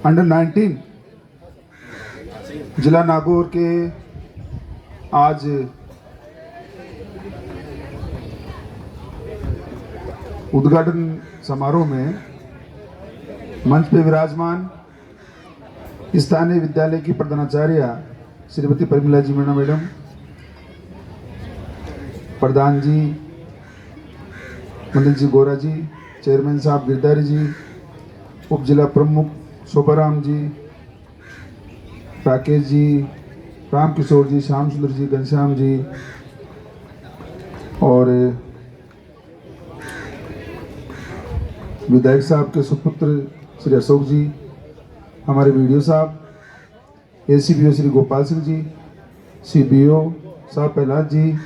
Under 19 जिला नागौर के आज उद्घाटन समारोह में मंच पे विराजमान स्थानीय विद्यालय की प्रधानाचार्य श्रीमती परिमला जी मीणा मैडम, प्रधान जी मंदिर जी गोरा जी, चेयरमैन साहब गिरधारी जी, उप जिला प्रमुख शोभाराम जी, राकेश जी, राम किशोर जी, श्याम सुंदर जी, घनश्याम जी और विधायक साहब के सुपुत्र श्री अशोक जी, हमारे वीडियो साहब, एसीबीओ श्री गोपाल सिंह जी, सीबीओ साहब प्रहलाद जी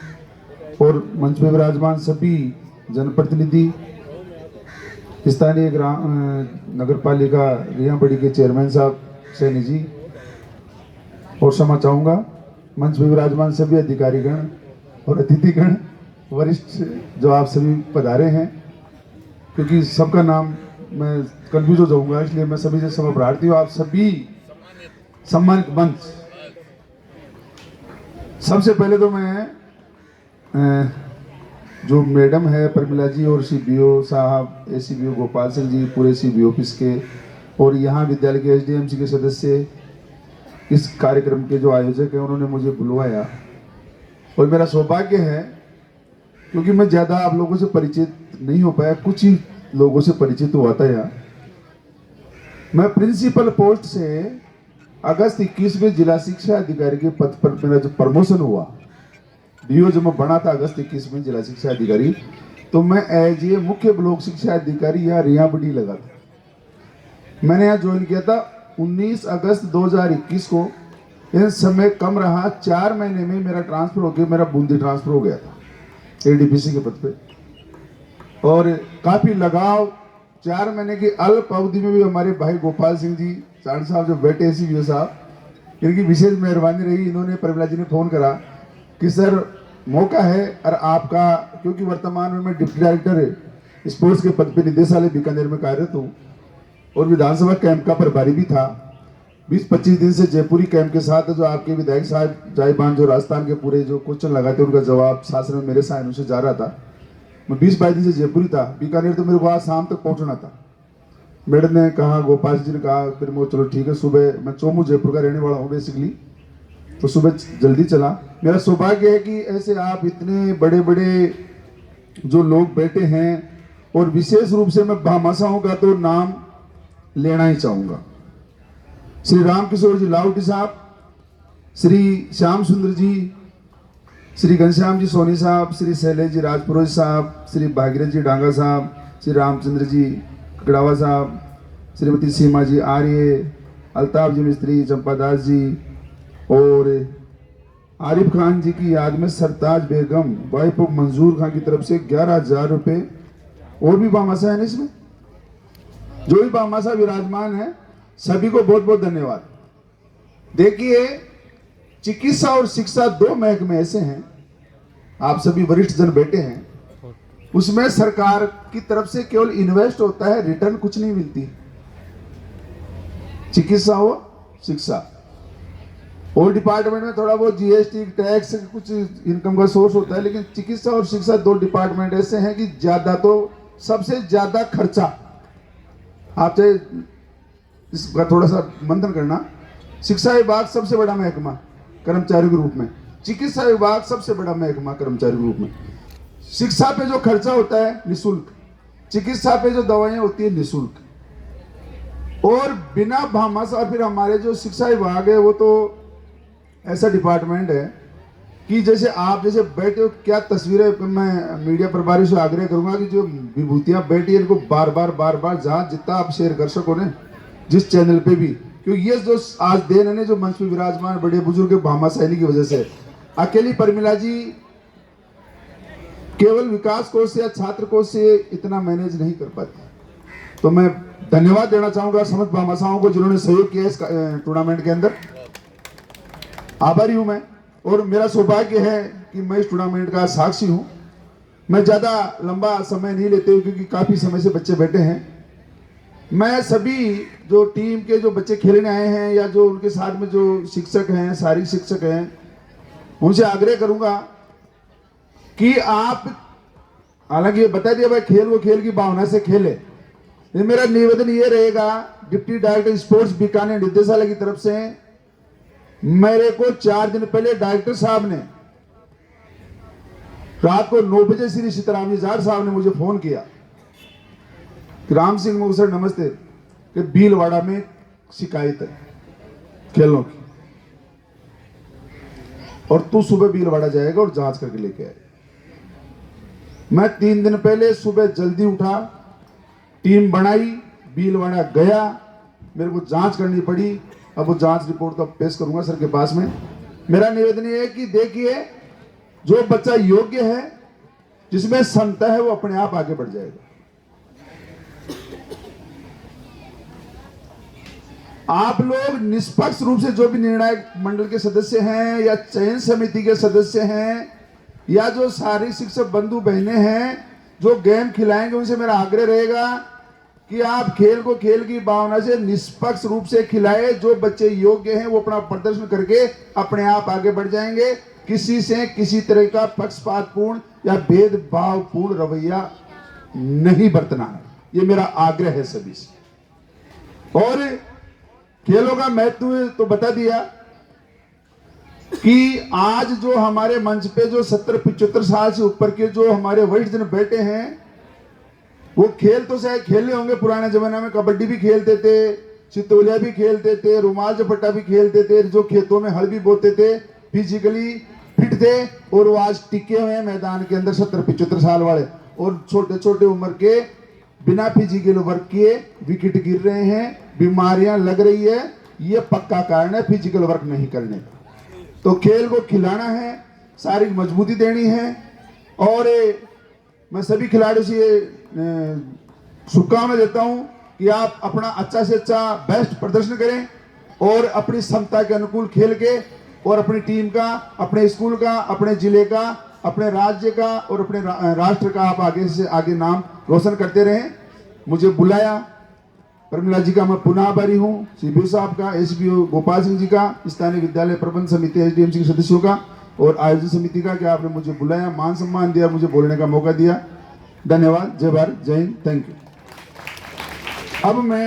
और मंच में विराजमान सभी जनप्रतिनिधि, स्थानीय नगर पालिका रिया बड़ी के चेयरमैन साहब सैनी जी और क्षमा चाहूँगा मंच में विराजमान सभी अधिकारीगण और अतिथिगण, वरिष्ठ जो आप सभी पधारे हैं, क्योंकि सबका नाम मैं कंफ्यूज हो जाऊंगा, इसलिए मैं सभी से क्षमा प्रार्थी हूँ। आप सभी सम्मानित मंच, सबसे पहले तो मैं जो मैडम है परिमला जी और सीबीओ साहब, एसीबीओ गोपाल सिंह जी, पूरे सीबीओ ऑफिस के और यहाँ विद्यालय के एसडीएमसी के सदस्य, इस कार्यक्रम के जो आयोजक हैं, उन्होंने मुझे बुलवाया और मेरा सौभाग्य है क्योंकि मैं ज़्यादा आप लोगों से परिचित नहीं हो पाया, कुछ ही लोगों से परिचित हुआ था। यहाँ मैं प्रिंसिपल पोस्ट से अगस्त 21 में जिला शिक्षा अधिकारी के पद पर मेरा जो प्रमोशन हुआ, डीओ जब मैं बना था अगस्त 21 में जिला शिक्षा अधिकारी, तो मैं एज ए मुख्य ब्लॉक शिक्षा अधिकारी यहाँ रिया बड़ी लगा था। मैंने यहाँ ज्वाइन किया था 19 अगस्त 2021 को। यह समय कम रहा, 4 महीने में मेरा ट्रांसफर हो गया, मेरा बूंदी ट्रांसफर हो गया था एडीपीसी के पद पे। और काफी लगाव, 4 महीने की अल्प अवधि में भी हमारे भाई गोपाल सिंह जी चांद साहब जो बैठे एसीबीओ साहब, इनकी विशेष मेहरबानी रही। इन्होंने परिमला जी ने फोन करा कि सर मौका है और आपका, क्योंकि वर्तमान में मैं डिप्टी डायरेक्टर स्पोर्ट्स के पद पे निदेशालय बीकानेर में कार्यरत हूँ और विधानसभा कैंप का प्रभारी भी था। 20-25 दिन से जयपुरी कैंप के साथ जो आपके विधायक साहब जायबान जो राजस्थान के पूरे जो क्वेश्चन लगाते उनका जवाब शासन में मेरे साइन से जा रहा था। मैं 20-22 दिन से जयपुरी था, बीकानेर तो मेरे को आज शाम तक पहुंचना था। मैडम ने कहा, गोपाल जी ने कहा, फिर मैं चलो ठीक है, सुबह मैं चोमू जयपुर का रहने वाला हूँ बेसिकली, तो सुबह जल्दी चला। मेरा सौभाग्य है कि ऐसे आप इतने बड़े बड़े जो लोग बैठे हैं और विशेष रूप से मैं भामाशाहों का तो नाम लेना ही चाहूँगा। श्री राम किशोर जी लाहौटी साहब, श्री श्याम सुंदर जी, श्री घनश्याम जी सोनी साहब, श्री शैलेश जी राजपुरोहित साहब, श्री भागीरथ जी डांगा साहब, श्री रामचंद्र जी कड़ावा साहब, श्रीमती सीमा जी आर्य, अल्ताफ जी मिस्त्री, चंपादास जी और आरिफ खान जी की याद में सरताज बेगम वाइफ ऑफ मंजूर खान की तरफ से 11,000 रुपये। और भी बामाशा है ना इसमें, जो भी बामाशा विराजमान है सभी को बहुत बहुत धन्यवाद। देखिए, चिकित्सा और शिक्षा 2 महकमे ऐसे हैं, आप सभी वरिष्ठ जन बैठे हैं, उसमें सरकार की तरफ से केवल इन्वेस्ट होता है, रिटर्न कुछ नहीं मिलती। चिकित्सा हो, शिक्षा और डिपार्टमेंट में थोड़ा बहुत जीएसटी टैक्स कुछ इनकम का सोर्स होता है, लेकिन चिकित्सा और शिक्षा 2 डिपार्टमेंट ऐसे हैं कि ज्यादा तो सबसे ज्यादा खर्चा, आप चाहे इसका थोड़ा सा मंथन करना। शिक्षा विभाग सबसे बड़ा महकमा कर्मचारी के रूप में, चिकित्सा विभाग सबसे बड़ा महकमा कर्मचारी के रूप में। शिक्षा पे जो खर्चा होता है निःशुल्क, चिकित्सा पे जो दवाइयां होती है निःशुल्क और बिना भामाशा। और फिर हमारे जो शिक्षा विभाग है वो तो ऐसा डिपार्टमेंट है कि जैसे आप जैसे बैठे हो, क्या तस्वीरें, मैं मीडिया प्रभारी से आग्रह करूंगा कि जो विभूतियां बैठी है इनको बार बार जहां जितना आप शेयर कर सको ना, जिस चैनल पे भी, क्योंकि ये जो आज दिन है जो मंच में विराजमान बड़े बुजुर्ग भामाशाही की वजह से, अकेली परिमला जी केवल विकास कोष से या छात्र कोष से इतना मैनेज नहीं कर पाती। तो मैं धन्यवाद देना चाहूंगा समस्त भामाशाहों को जिन्होंने सहयोग किया इस टूर्नामेंट के अंदर, आभारी हूं मैं। और मेरा सौभाग्य है कि मैं इस टूर्नामेंट का साक्षी हूं। मैं ज्यादा लंबा समय नहीं लेते हूं क्योंकि काफी समय से बच्चे बैठे हैं। मैं सभी जो टीम के जो बच्चे खेलने आए हैं या जो उनके साथ में जो शिक्षक हैं, शारीरिक शिक्षक हैं, उनसे आग्रह करूंगा कि आप, हालांकि ये बता दिया भाई खेल वो खेल की भावना से खेले, लेकिन मेरा निवेदन ये रहेगा डिप्टी डायरेक्टर स्पोर्ट्स बीकानेर निदेशालय की तरफ से मेरे को 4 दिन पहले डायरेक्टर साहब ने रात को 9 बजे श्री सीताराम जी जार साहब ने मुझे फोन किया कि राम सिंह मुख सर नमस्ते, कि भीलवाड़ा में शिकायत है खेलों की और तू सुबह भीलवाड़ा जाएगा और जांच करके लेके आए। मैं 3 दिन पहले सुबह जल्दी उठा, टीम बनाई, भीलवाड़ा गया, मेरे को जांच करनी पड़ी। अब वो जांच रिपोर्ट तो पेश करूंगा सर के पास में। मेरा निवेदन ये है कि देखिए, जो बच्चा योग्य है, जिसमें क्षमता है, वो अपने आप आगे बढ़ जाएगा। आप लोग निष्पक्ष रूप से जो भी निर्णायक मंडल के सदस्य हैं या चयन समिति के सदस्य हैं या जो शारीरिक शिक्षक बंधु बहनें हैं जो गेम खिलाएंगे, उनसे मेरा आग्रह रहेगा कि आप खेल को खेल की भावना से निष्पक्ष रूप से खिलाए। जो बच्चे योग्य हैं वो अपना प्रदर्शन करके अपने आप आगे बढ़ जाएंगे। किसी से किसी तरह का पक्षपातपूर्ण या भेदभावपूर्ण रवैया नहीं बरतना है, ये मेरा आग्रह है सभी से। और खेलों का महत्व तो बता दिया कि आज जो हमारे मंच पे जो 70-75 साल से ऊपर के जो हमारे वरिष्ठ जन बैठे हैं, वो खेल तो शायद खेले होंगे। पुराने जमाने में कबड्डी भी खेलते थे, चितौलिया भी खेलते थे, रुमाल झपट्टा भी खेलते थे, जो खेतों में हल भी बोते थे, फिजिकली फिट थे, और वो आज टिके हुए हैं मैदान के अंदर 70-75 साल वाले। और छोटे छोटे उम्र के बिना फिजिकल वर्क किए विकेट गिर रहे हैं, बीमारियां लग रही है। ये पक्का कारण है फिजिकल वर्क नहीं करने का। तो खेल को खिलाना है, शारीरिक मजबूती देनी है। और मैं सभी खिलाड़ियों से शुभकामना देता हूं कि आप अपना अच्छा से अच्छा बेस्ट प्रदर्शन करें और अपनी क्षमता के अनुकूल खेल के और अपनी टीम का, अपने स्कूल का, अपने जिले का, अपने राज्य का और अपने राष्ट्र का आप आगे से आगे नाम रोशन करते रहें। मुझे बुलाया, प्रमिला जी का मैं पुनः आभारी हूँ, सीबीओ साहब का, एसबीओ गोपाल सिंह जी का, स्थानीय विद्यालय प्रबंध समिति एसडीएमसी के सदस्यों का और आयोजन समिति का कि आपने मुझे बुलाया, मान सम्मान दिया, मुझे बोलने का मौका दिया। धन्यवाद। जय भारत, जय हिंद, थैंक यू। अब मैं